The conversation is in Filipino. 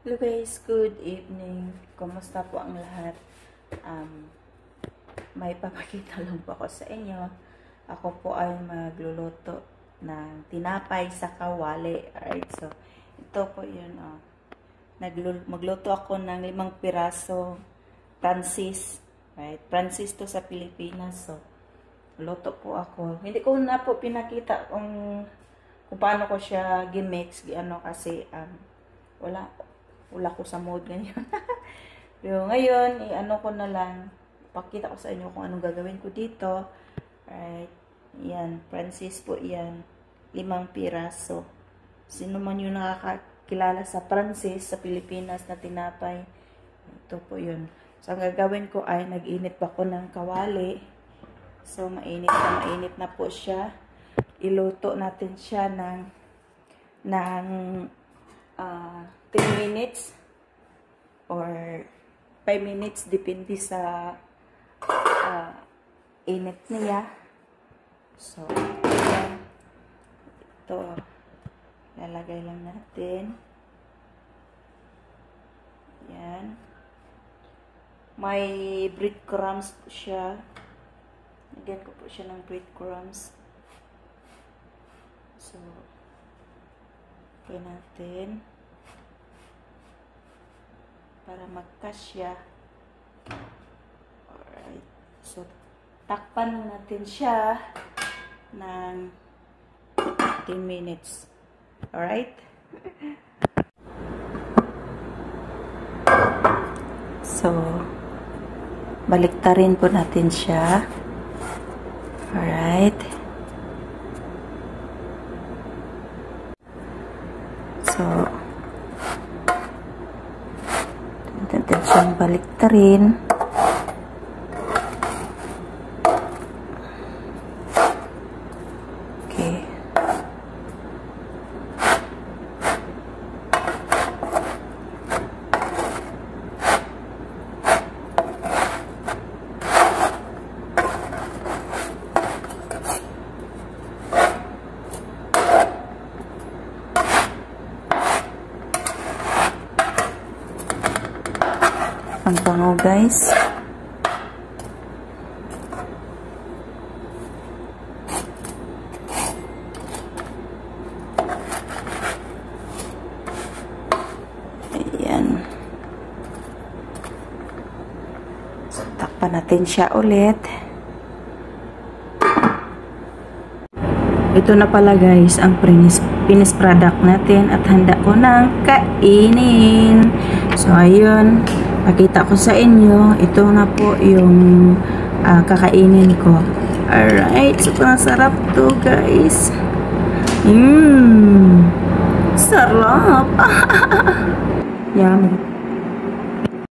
Hello guys, good evening. Kumusta po ang lahat? May papakita lang po ako sa inyo. Ako po ay magluluto ng tinapay sa kawali. Alright, so ito po yun. Magluto ako ng 5 piraso Francis. Right, Francis to sa Pilipinas. So, luto po ako. Hindi ko na po pinakita kung paano ko siya gimix. Kasi wala ko sa mood ganyan. Pero ngayon, ko na lang, pakita ko sa inyo kung anong gagawin ko dito. Alright, yan, Francis po yan, 5 piraso. Sino man yung nakakakilala sa Francis, sa Pilipinas na tinapay, ito po yun. So, ang gagawin ko ay, nag-init pa ko ng kawali. So, mainit na po siya. Iluto natin siya ng 10 minutes or 5 minutes, depende sa init niya. So, yan. Ito, lalagay lang natin. Yan. May breadcrumbs po siya. Lagyan ko po siya ng breadcrumbs. So, okay natin. Para magkasya. Alright. So, takpan na natin siya ng 10 minutes. Alright? So, baliktarin po natin siya. Alright. So, natin siyang baliktarin. Okay. Ang bango, guys. Ayan. So, takpan natin siya ulit. Ito na pala, guys, ang finished product natin at handa ko ng kainin. So, ayun. Pakita ko sa inyo, ito na po yung kakainin ko. Alright, sobrang sarap to, guys. Sarap. Yummy.